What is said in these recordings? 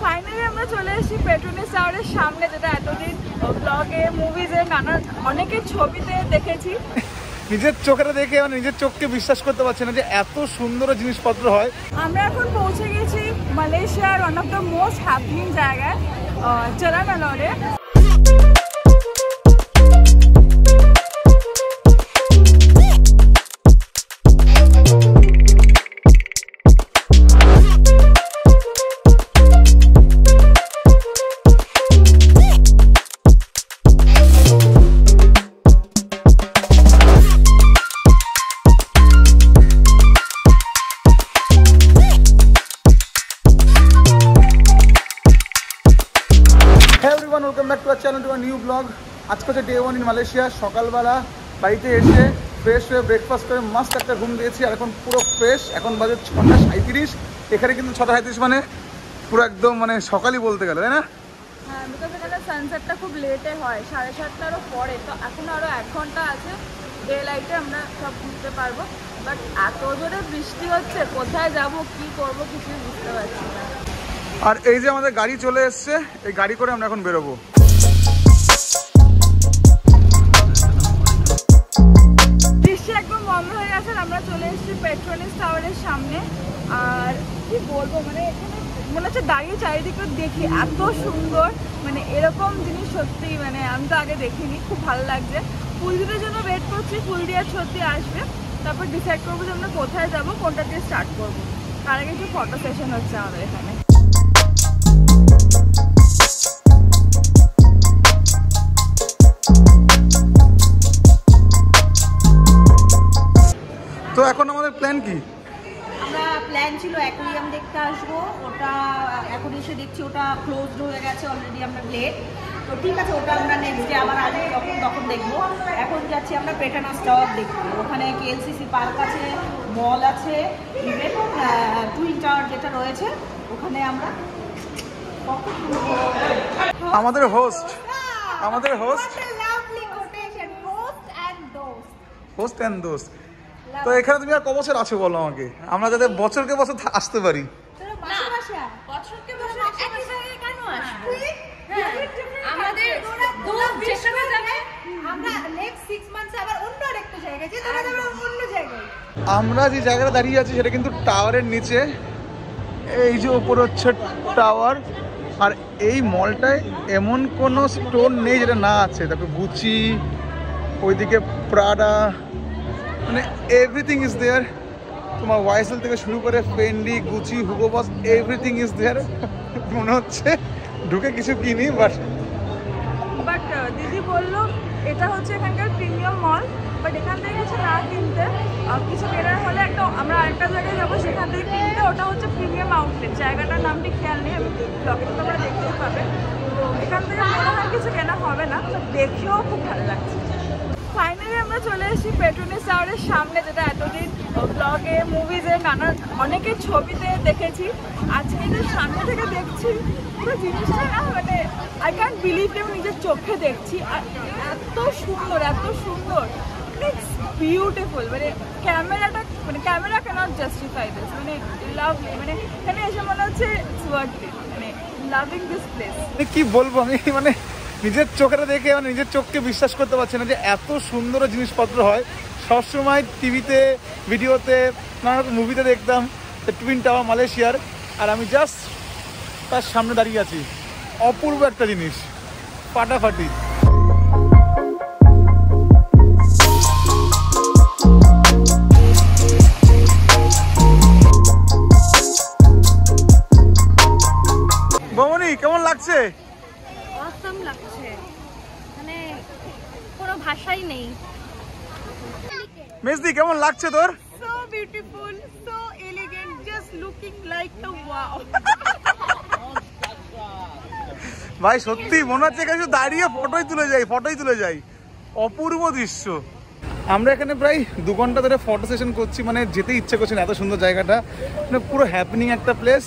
Finally আমরা চলে এসেছি পেট্রোনিয়াস টাওয়ারের সামনে, যেটা এতদিন ব্লগে মুভিজে অনেকের ছবিতে দেখেছি। নিজের চোখে দেখে মানে নিজের চোখকে বিশ্বাস করতে পারছি না যে এত সুন্দর জিনিসপত্র হয়। আমরা এখন পৌঁছে গেছি মালয়েশিয়ার one of the most happening জায়গায়, চেরামেলরে। Welcome back to our channel, to a new blog. আজকে হচ্ছে ডে 1 ইন মালয়েশিয়া। সকালবেলা বাড়িতে এসে ফ্রেশ হয়ে ব্রেকফাস্ট করে মাস্ট একটা ঘুম দিয়েছি, আর এখন পুরো ফ্রেশ। এখন বাজে 6:37। এখানে কিন্তু 6:37 মানে পুরো একদম মানে সকালই বলতে গেলে, তাই না? হ্যাঁ, বিকজ এখানে সানসেটটা খুব লেটে হয়, 7:30টারও পরে, তো এখন আরও 1 ঘন্টা আছে ডে লাইটে আমরা সব ঘুরতে পারবো। বাট এত জোরে বৃষ্টি হচ্ছে, কোথায় যাব কি করব কিছুই বুঝতে পারছি না। আর এই যে আমাদের গাড়ি চলে এসছে, এই গাড়ি করে আমরা এখন বেরোবো। বৃষ্টি একদম বন্ধ হয়ে গেছে, আমরা চলে এসেছি পেট্রোনিয়াস টাওয়ারের সামনে। আর কি বলবো, মানে এখানে মনে হচ্ছে দাঁড়িয়ে চারিদিকে দেখি, এত সুন্দর, মানে এরকম জিনিস সত্যি মানে আমি তো আগে দেখিনি, খুব ভালো লাগছে। ফুলদিদের জন্য ওয়েট করছি, ফুলদি আর সত্যি আসবে, তারপর ডিসাইড করবো যে আমরা কোথায় যাবো, কোনটা দিয়ে স্টার্ট করবো। তার আগে একটু ফটো সেশন হচ্ছে আমাদের এখানে। তো এখন আমাদের প্ল্যান কি? আমরা প্ল্যান ছিল অ্যাকোয়ারিয়াম দেখতে আসবো, ওটা এখন এসে দেখছি ওটা ক্লোজড হয়ে গেছে অলরেডি, আমরা লেট। তো ঠিক আছে, ওটা আমরা নেক্সট ডে আবার আসবো, তখন দেখবো। এখন যাচ্ছি আমরা পেট্রোনিয়াস টাওয়ার দেখতে। ওখানে কেএলসিসি পার্ক আছে, মল আছে, ইভেন টুইন টাওয়ার যেটা রয়েছে ওখানে আমরা আমাদের হোস্ট হোস্ট অ্যান্ড দোস্ত। তো এখানে তুমি আর ক বছর আছো বলো আমাকে, আমরা যাতে বছরকে বছর আসতে পারি। আমরা যে জায়গাটা দাঁড়িয়ে আছি সেটা কিন্তু টাওয়ারের নিচে। এই যে ওপরে হচ্ছে টাওয়ার, আর এই মলটায় এমন কোনো স্টোর নেই যেটা না আছে। তারপরে গুচি, ওইদিকে প্রাডা, মানে এভরিথিং ইজ দেয়ার। তোমার ওয়াইসেল থেকে শুরু করে Fendi, Gucci, Hugo Boss, everything is there. মনে হচ্ছে ঢুকে কিছু কিনি, বাট দিদি বললো এটা হচ্ছে এখানকার প্রিমিয়াম মল, বাট এখান থেকে কিছু না কিনতে, কিছু কেনার হলে আমরা আরেকটা জায়গায় যাবো, সেখান থেকে কিনতে। ওটা হচ্ছে প্রিমিয়াম আউটলেট, জায়গাটার নামটি খেয়াল নেই, আমি ব্লগে তো তোমরা দেখতেই পাবে। তো এখান থেকে মনে হয় কিছু কেনা হবে না, তো দেখেও খুব ভালো লাগছে। ফাইনালি আমরা চলে এসেছি পেট্রোনিয়াস টাওয়ারের সামনে, যেটা এতদিন ব্লগে মুভিজে অনেকের ছবিতে দেখেছি। আজকে যে সামনে থেকে দেখছি পুরো জিনিসটা না, মানে আই ক্যান্ট বিলিভ যে আমি নিজের চোখে দেখছি। আর এত সুন্দর, এত সুন্দর, ইটস বিউটিফুল। মানে ক্যামেরা ক্যানট জাস্টিফাই দিস, মানে লাভলি। মানে এখানে এসে মনে হচ্ছে ইটস ওয়ার্থ ইট, মানে লাভিং দিস প্লেস। কি বলবো আমি, মানে নিজের চোখে দেখে মানে নিজের চোখকে বিশ্বাস করতে পারছি না যে এত সুন্দর জিনিসপত্র হয়। সবসময় টিভিতে, ভিডিওতে, নানা রকম মুভিতে দেখতাম টুইন টাওয়ার মালয়েশিয়ার, আর আমি জাস্ট তার সামনে দাঁড়িয়ে আছি। অপূর্ব একটা জিনিস, ফাটাফাটি। বমনি, কেমন লাগছে? অসাম লাগছে, মানে কোনো ভাষাই নেই। মেজদি, কেমন লাগছে তোর? So beautiful, so elegant, just looking like a wow. ভাই সত্যি মনে হচ্ছে এখানে দাঁড়িয়ে ফটোই তুলে যাই। অপূর্ব দৃশ্য। আমরা এখানে প্রায় 2 ঘন্টা ধরে ফটো সেশন করছি, মানে যেতে ইচ্ছে করছে না, এত সুন্দর জায়গাটা, মানে পুরো হ্যাপনিং একটা প্লেস।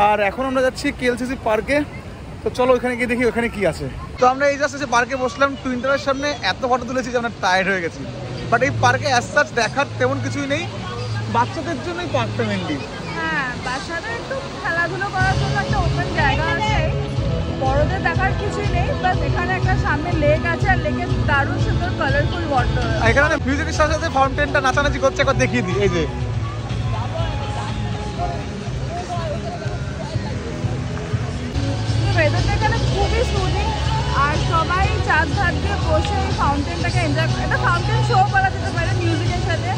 আর এখন আমরা যাচ্ছি কেএলসিসি পার্কে। তো চলো ওখানে গিয়ে দেখি ওখানে কি আছে। তো আমরা এই জাস্ট এসে পার্কে বসলাম, টুইন টাওয়ারের সামনে এত ফটো তুলেছি যে আমরা টায়ার্ড হয়ে গেছি। বাট এই পার্কে অ্যাজ সাচ দেখার তেমন কিছুই নেই, বাচ্চাদের জন্যই পার্কটা মেনলি। হ্যাঁ, বাচ্চাদের একটু খেলাধুলো করার জন্য একটা ওপেন জায়গা সামনে লেক আছে আর লেকের দারুণ সুন্দর কালারফুল ওয়াটার। এখানে মিউজিকের সাথে সাথে ফাউন্টেনটা নাচানাচি করছে, একবার দেখিয়ে দিই। এই যে ওয়েদারটা এখানে খুবই সুদিং আর সবাই চার ধার দিয়ে বসে এই ফাউন্টেনটাকে এনজয় করে। এটা ফাউন্টেন শো করা যেতে পারে মিউজিকের সাথে,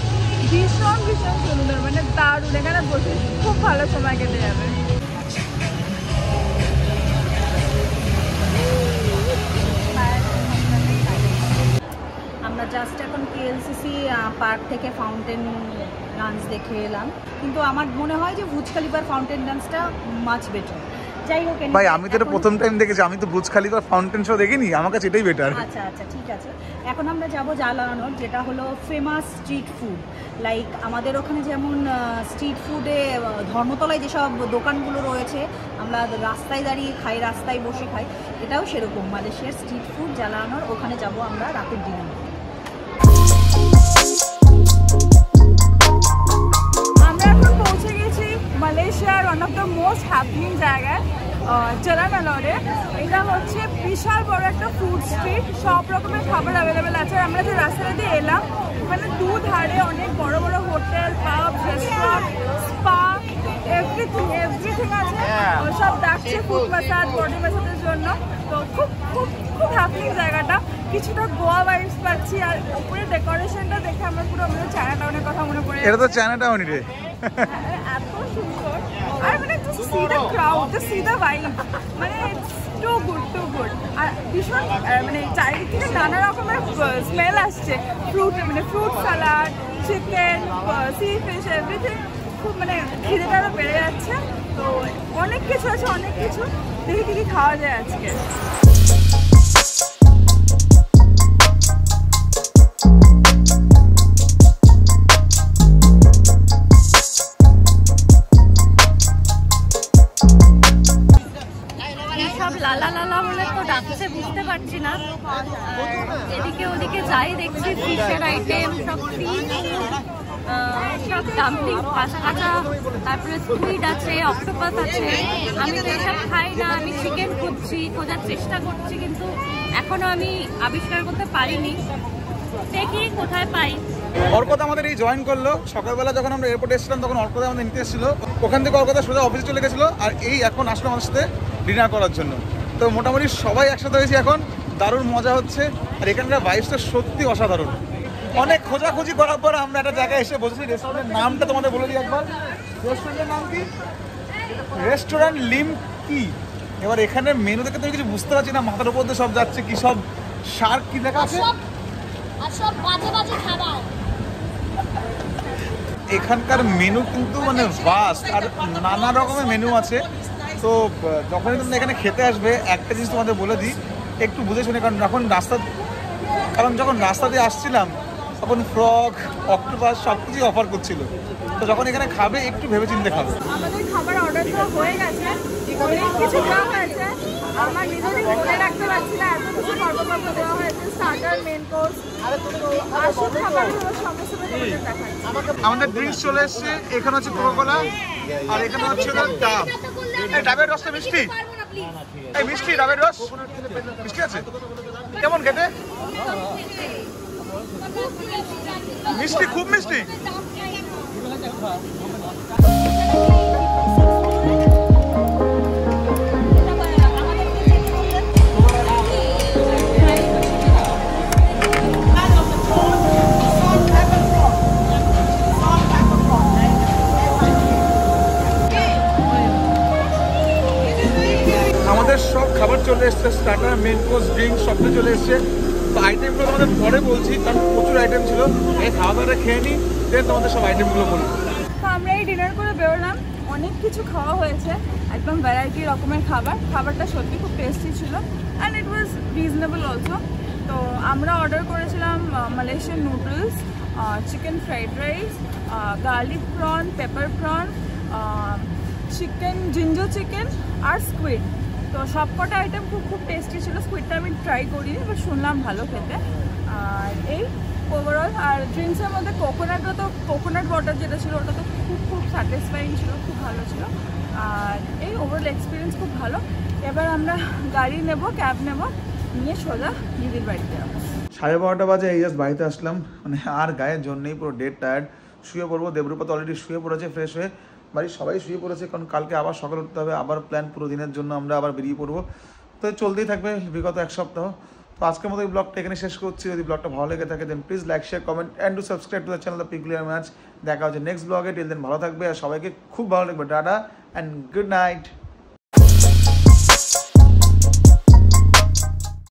ভীষণ ভীষণ সুন্দর, মানে দারুণ। এখানে বসে খুব ভালো সময় কেটে যাবে। আমরা জাস্ট এখন কেএলসিসি পার্ক থেকে ফাউন্টেন ডান্স দেখে এলাম, কিন্তু আমার মনে হয় যে বুর্জ খলিফার ফাউন্টেন ডান্সটা মাচ বেটার। যাই হোক ভাই, আমি তো এটা প্রথম টাইম দেখেছি, আমি তো বুর্জ খলিফার ফাউন্টেন শো দেখিনি, আমার কাছে এটাই বেটার। আচ্ছা আচ্ছা, ঠিক আছে। এখন আমরা যাব জালানোর, যেটা হলো ফেমাস স্ট্রিট ফুড। লাইক আমাদের ওখানে যেমন স্ট্রিট ফুডে ধর্মতলায় যেসব দোকানগুলো রয়েছে, আমরা রাস্তায় দাঁড়িয়ে খাই, রাস্তায় বসে খাই, এটাও সেরকম মালয়েশিয়ার স্ট্রিট ফুড জালানোর। ওখানে যাব আমরা রাতের ডিনার। আমরা এখন পৌঁছে গেছি মালয়েশিয়ার one of the most happening জায়গায়, জালানালরে। এটা হচ্ছে বিশাল বড় একটা ফুড স্ট্রিট, সব রকমের খাবার অ্যাভেলেবেল আছে। আমরা যে রাস্তাটা দিয়ে এলাম, মানে দুধারে অনেক বড় বড় হোটেল, পাব, রেস্টুরেন্ট, স্পা, এভরিথিং আছে। সব ডাকছে ফুড ম্যাসাজ, বডি ম্যাসাজের জন্য। তো খুব খুব খুব হ্যাপনিং জায়গাটা, কিছুটা গোয়া ভাইবস পাচ্ছি। আর উপরে ডেকোরেশনটা দেখে আমরা পুরো আমাদের চায়না টাউনের কথা মনে পড়ে। এটা তো চায়না টাউনই রে, এত সুন্দর। আর মানে just see the crowd, just see the vibe, মানে too good। আর ভীষণ মানে চারিদিক থেকে নানা রকমের স্মেল আসছে, মানে fruit salad, chicken, C fish, everything. খুব মানে খিদেটা আরও বেড়ে যাচ্ছে। তো অনেক কিছু আছে, অনেক কিছু। দেখি কী কী খাওয়া যায় আজকে। লালা লালা বলে তো ডাকছে, বুঝতে পারছি না। এদিকে ওদিকে যাই দেখছি ফিশের আইটেম, সব ফিশ, সব ডাম্পলিং, কাঁচা কাঁচা, তারপরে স্কুইড আছে, অক্টোপাস আছে। আমি তো এসব খাই না, আমি চিকেন খোঁজার চেষ্টা করছি, কিন্তু এখনো আমি আবিষ্কার করতে পারিনি। দেখি কোথায় পাই। অর্কদা আমাদের এই জয়েন করলো। সকালবেলা যখন আমরা এয়ারপোর্টে এসেছিলাম তখন অর্কদা আমাদের নিতে এসেছিলো। ওখান থেকে অর্কদা সোজা অফিসে চলে গেছিলো, আর এই এখন আসলো আমাদের সাথে ডিনার করার জন্য। তো মোটামুটি সবাই একসাথে হয়েছি এখন, দারুণ মজা হচ্ছে। আর এখানকার ভাইবসটা সত্যি অসাধারণ। অনেক খোঁজাখুঁজি করার পর আমরা একটা জায়গায় এসে বসেছি। রেস্টুরেন্টের নামটা তোমাদের বলে দিই একবার। রেস্টুরেন্টের নাম কি? রেস্টুরেন্ট লিমকি। এবার এখানে মেনু দেখে তো কিছু বুঝতে পারছি না, মাথার উপর দিয়ে সব যাচ্ছে, কি সব শার্ক কি দেখা আছে, এখানকার মেনু কিন্তু মানে ভাস্ট, আর নানা রকমের মেনু আছে। তো যখনই তোমরা এখানে খেতে আসবে, একটা জিনিস তোমাদের বলে দিই, একটু বুঝে শুনে। কারণ যখন রাস্তা দিয়ে আসছিলাম তখন ফ্রগ, অক্টোপাস সব কিছুই অফার করছিল। তো যখন এখানে খাবে একটু ভেবেচিন্তে খাবে। আমাদের খাবার অর্ডার দেওয়া হয়ে গেছে, অনেক কিছু দেওয়া হয়েছে। আমার নিজেরই মনে রাখতে পারছি না, এত কিছু পর্ব দেওয়া হয়েছে, স্টার্টার, মেন কোর্স। আসল খাবারগুলো সমস্ত দেখাচ্ছি। আমাদের ড্রিঙ্কস চলে এসছে। এখানে হচ্ছে কোকাকোলা, আর এখানে হচ্ছে ডাব। এই ডাবের রসটা মিষ্টি, এই মিষ্টি ডাবের রস মিষ্টি আছে। কেমন খেতে? মিষ্টি, খুব মিষ্টি। আমাদের সব খাবার চলে এসছে, স্টার্টার, মেন কোর্স, ড্রিঙ্ক সব কিছু চলে এসছে। তো আইটেমগুলো তোমাদের পরে বলছি, কারণ প্রচুর আইটেম ছিল। এই খাওয়া দাওয়াটা খেয়ে নিই, দেন তোমাদের সব আইটেমগুলো বলবো। তো আমরা এই ডিনার করে বেরোলাম, অনেক কিছু খাওয়া হয়েছে, একদম ভ্যারাইটি রকমের খাবারটা সত্যি খুব টেস্টি ছিল, and it was reasonable also. তো আমরা অর্ডার করেছিলাম Malaysian noodles, chicken fried rice, garlic prawn, pepper prawn, chicken, ginger chicken আর স্কুইড। তো সবকটা আইটেম খুব টেস্টি ছিল। স্কুইডটা আমি ট্রাই করিনি, বাট শুনলাম ভালো খেতে। আর এই ওভারঅল, আর ড্রিঙ্কসের মধ্যে কোকোনাট ওয়াটার যেটা ছিল ওটা তো খুব স্যাটিসফাইং ছিল, খুব ভালো ছিল। আর এই ওভারঅল এক্সপিরিয়েন্স খুব ভালো। এবার আমরা গাড়ি নেব, ক্যাব নেব, নিয়ে সোজা দিদির বাড়িতে যাবো। 12:30 বাজে, এই জাস্ট বাড়িতে আসলাম, মানে আর গায়ের জন্যই পুরো ডেড টায়ার্ড। শুয়ে পড়বো, দেবরূপা তো অলরেডি শুয়ে পড়েছে ফ্রেশ হয়ে, বাড়ির সবাই শুয়ে পড়েছে, কারণ কালকে আবার সকালে উঠতে হবে, আবার প্ল্যান পুরো দিনের জন্য আমরা আবার বেরিয়ে পড়বো। তো চলতেই থাকবে বিগত এক সপ্তাহ। তো আজকের মতো এই ব্লগটা এখানে শেষ করছি। যদি ব্লগটা ভালো লেগে থাকে then please like, share, comment and to subscribe to the channel the peculiar match. দেখা হচ্ছে নেক্সট ব্লগে। টিল দেন ভালো থাকবে আর সবাইকে খুব ভালো লাগবে। Tata and good night.